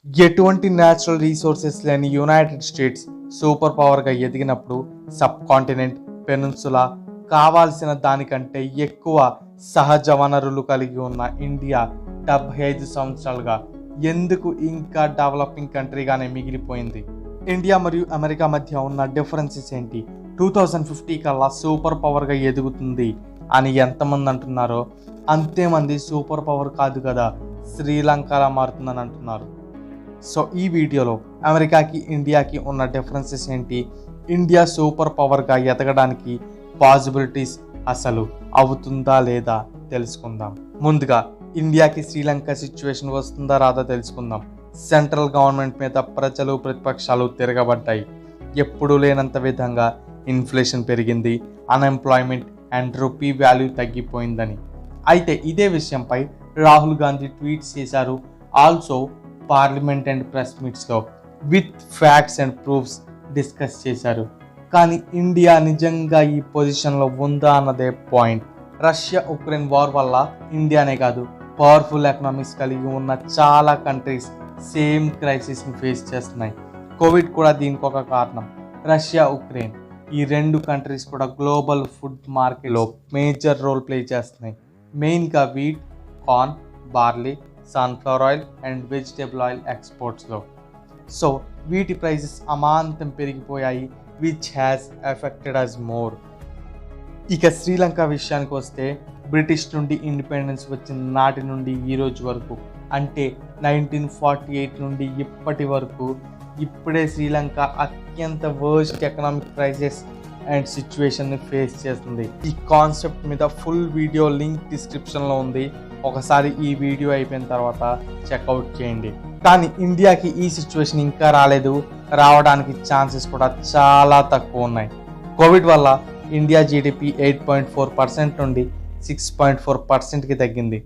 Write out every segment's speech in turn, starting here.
ఎటువంటి natural resources లేని United States super పవర్గా ఎదిగినప్పుడు సబ్ కాంటినెంట్ పెనిన్సులా కావాల్సిన దానికంటే ఎక్కువ సహజ వనరులు కలిగి ఉన్న ఇండియా 75 సంవత్సరాలుగా ఎందుకు ఇంకా డెవలపింగ్ కంట్రీగానే మిగిలిపోయింది? ఇండియా మరియు అమెరికా మధ్య ఉన్న డిఫరెన్సెస్ ఏంటి? 2050 కల్లా సూపర్ పవర్గా ఎదుగుతుంది అని ఎంతమంది అంటున్నారో అంతేమంది సూపర్ పవర్ కాదు కదా, శ్రీలంకలా మారుతుందని అంటున్నారు. సో ఈ వీడియోలో అమెరికాకి ఇండియాకి ఉన్న డిఫరెన్సెస్ ఏంటి, ఇండియా సూపర్ పవర్గా ఎదగడానికి పాసిబిలిటీస్ అసలు అవుతుందా లేదా తెలుసుకుందాం. ముందుగా ఇండియాకి శ్రీలంక సిచ్యువేషన్ వస్తుందా రాదా తెలుసుకుందాం. సెంట్రల్ గవర్నమెంట్ మీద ప్రజలు ప్రతిపక్షాలు తిరగబడ్డాయి. ఎప్పుడూ లేనంత విధంగా ఇన్ఫ్లేషన్ పెరిగింది, అన్ఎంప్లాయ్మెంట్ అండ్ రూపీ వాల్యూ తగ్గిపోయిందని. అయితే ఇదే విషయంపై రాహుల్ గాంధీ ట్వీట్స్ చేశారు. ఆల్సో పార్లమెంట్ అండ్ ప్రెస్ మీట్స్లో with facts and proofs discuss చేశారు. కానీ ఇండియా నిజంగా ఈ పొజిషన్లో ఉందా అన్నదే పాయింట్. రష్యా ఉక్రెయిన్ వార్ వల్ల ఇండియానే కాదు, పవర్ఫుల్ ఎకనామిక్స్ కలిగి ఉన్న చాలా కంట్రీస్ సేమ్ క్రైసిస్ని ఫేస్ చేస్తున్నాయి. కోవిడ్ కూడా దీనికి ఒక కారణం. రష్యా ఉక్రెయిన్ ఈ రెండు కంట్రీస్ కూడా గ్లోబల్ ఫుడ్ మార్కెట్లో మేజర్ రోల్ ప్లే చేస్తున్నాయి. మెయిన్గా wheat, corn, barley, sunflower oil and vegetable oil ఎక్స్పోర్ట్స్లో. సో వీటి ప్రైజెస్ అమాంతం పెరిగిపోయాయి, which has affected us more. ఇక శ్రీలంక విషయానికి వస్తే బ్రిటిష్ నుండి ఇండిపెండెన్స్ వచ్చిన నాటి నుండి ఈ రోజు వరకు, అంటే 1948 నుండి ఇప్పటి వరకు ఇప్పుడే శ్రీలంక అత్యంత వర్స్ట్ ఎకనామిక్ క్రైసిస్ అండ్ సిచ్యువేషన్ని ఫేస్ చేస్తుంది. ఈ కాన్సెప్ట్ మీద ఫుల్ వీడియో లింక్ డిస్క్రిప్షన్లో ఉంది, ఒకసారి ఈ వీడియో అయిపోయిన తర్వాత చెక్అవుట్ చేయండి. కానీ ఇండియాకి ఈ సిచ్యువేషన్ ఇంకా రాలేదు, రావడానికి ఛాన్సెస్ కూడా చాలా తక్కువ ఉన్నాయి. కోవిడ్ వల్ల ఇండియా జీడిపి 8.4% నుండి 6.4%కి తగ్గింది.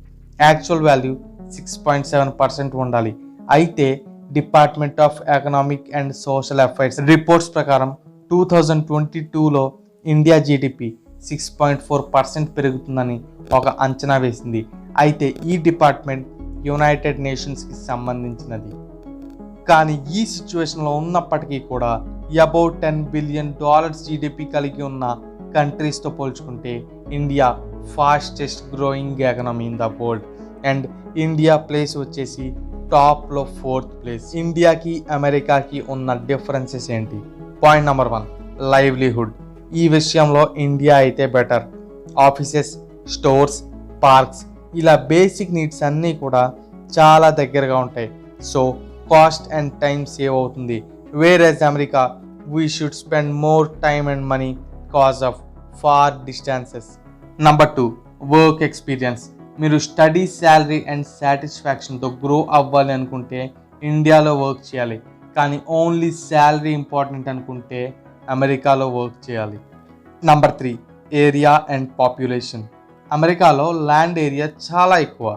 యాక్చువల్ వాల్యూ 6.7% ఉండాలి. అయితే department of economic and social affairs reports ప్రకారం 2022లో ఇండియా జీడిపి 6.4% పెరుగుతుందని ఒక అంచనా వేసింది. అయితే ఈ డిపార్ట్మెంట్ యునైటెడ్ నేషన్స్కి సంబంధించినది. కానీ ఈ సిచ్యువేషన్లో ఉన్నప్పటికీ కూడా అబౌట్ $10 బిలియన్ జీడిపి కలిగి ఉన్న కంట్రీస్తో పోల్చుకుంటే India fastest growing economy in the world and India place వచ్చేసి టాప్లో 4th ప్లేస్. ఇండియాకి అమెరికాకి ఉన్న డిఫరెన్సెస్ ఏంటి? Point number 1, livelihood. ఈ విషయంలో ఇండియా అయితే బెటర్. ఆఫీసెస్, స్టోర్స్, పార్క్స్ ఇలా బేసిక్ నీడ్స్ అన్నీ కూడా చాలా దగ్గరగా ఉంటాయి. So cost and time save అవుతుంది. Whereas America we should spend more time and money cause of far distances. Number 2, work experience. మీరు స్టడీ, శాలరీ అండ్ సాటిస్ఫాక్షన్తో గ్రో అవ్వాలి అనుకుంటే ఇండియాలో వర్క్ చేయాలి. కానీ ఓన్లీ శాలరీ ఇంపార్టెంట్ అనుకుంటే అమెరికాలో వర్క్ చేయాలి. Number 3, area and population. అమెరికాలో ల్యాండ్ ఏరియా చాలా ఎక్కువ.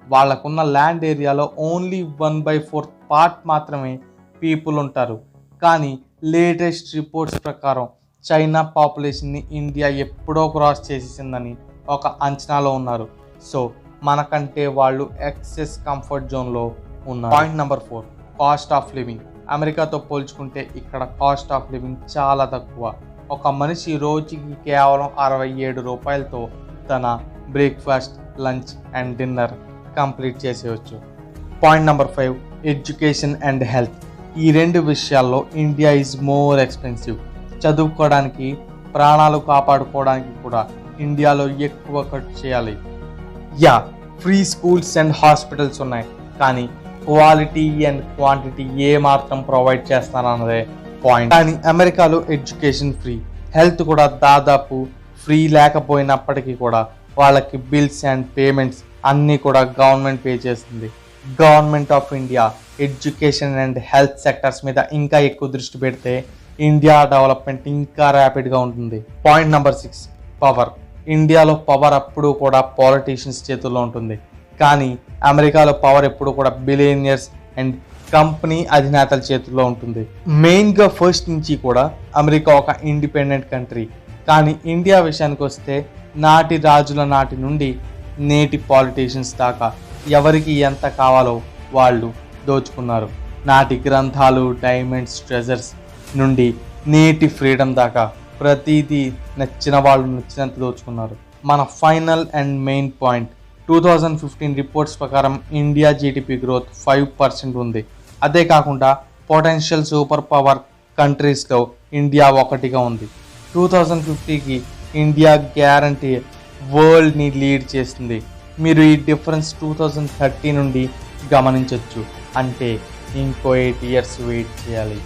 వాళ్ళకున్న ల్యాండ్ ఏరియాలో ఓన్లీ 1/4 పార్ట్ మాత్రమే పీపుల్ ఉంటారు. కానీ లేటెస్ట్ రిపోర్ట్స్ ప్రకారం చైనా పాపులేషన్ని ఇండియా ఎప్పుడో క్రాస్ చేసేసిందని ఒక అంచనాలో ఉన్నారు. సో మనకంటే వాళ్ళు ఎక్సెస్ కంఫర్ట్ జోన్లో ఉన్నారు. Point number 4, cost of living. అమెరికాతో పోల్చుకుంటే ఇక్కడ కాస్ట్ ఆఫ్ లివింగ్ చాలా తక్కువ. ఒక మనిషి రోజుకి కేవలం $67తో తన breakfast, lunch and dinner complete చేసేయచ్చు. Point number 5, education and health. ఈ రెండు విషయాల్లో ఇండియా ఈజ్ మోర్ ఎక్స్పెన్సివ్. చదువుకోవడానికి, ప్రాణాలు కాపాడుకోవడానికి కూడా ఇండియాలో ఎక్కువ ఖర్చు చేయాలి. ఫ్రీ స్కూల్స్ అండ్ హాస్పిటల్స్ ఉన్నాయి, కానీ క్వాలిటీ అండ్ క్వాంటిటీ ఏ మాత్రం ప్రొవైడ్ చేస్తారన్నదే పాయింట్. కానీ అమెరికాలో ఎడ్యుకేషన్ ఫ్రీ, హెల్త్ కూడా దాదాపు ఫ్రీ లేకపోయినప్పటికీ కూడా వాళ్ళకి బిల్స్ అండ్ పేమెంట్స్ అన్నీ కూడా గవర్నమెంట్ పే చేస్తుంది. Government of India education and health sectors మీద ఇంకా ఎక్కువ దృష్టి పెడితే ఇండియా డెవలప్మెంట్ ఇంకా ర్యాపిడ్గా ఉంటుంది. Point number 6, power. ఇండియాలో పవర్ అప్పుడు కూడా పాలిటీషియన్స్ చేతుల్లో ఉంటుంది. కానీ అమెరికాలో పవర్ ఎప్పుడు కూడా బిలియనియర్స్ అండ్ కంపెనీ అధినేతల చేతుల్లో ఉంటుంది. మెయిన్గా ఫస్ట్ నుంచి కూడా అమెరికా ఒక ఇండిపెండెంట్ కంట్రీ. కానీ ఇండియా విషయానికి వస్తే నాటి రాజుల నాటి నుండి నేటి పాలిటీషియన్స్ దాకా ఎవరికి ఎంత కావాలో వాళ్ళు దోచుకున్నారు. నాటి గ్రంథాలు, డైమండ్స్, ట్రెజర్స్ నుండి నేటి ఫ్రీడమ్ దాకా ప్రతిదీ నచ్చిన వాళ్ళు నచ్చినంత దోచుకున్నారు. మన final and main point, 2015 reports ప్రకారం ఇండియా జీడిపి గ్రోత్ 5% ఉంది. అదే కాకుండా పొటెన్షియల్ సూపర్ పవర్ కంట్రీస్లో ఇండియా ఒకటిగా ఉంది. 2050కి ఇండియా గ్యారంటీ వరల్డ్ని లీడ్ చేస్తుంది. మీరు ఈ డిఫరెన్స్ 2030 నుండి గమనించవచ్చు. అంటే ఇంకో 8 years వెయిట్ చేయాలి.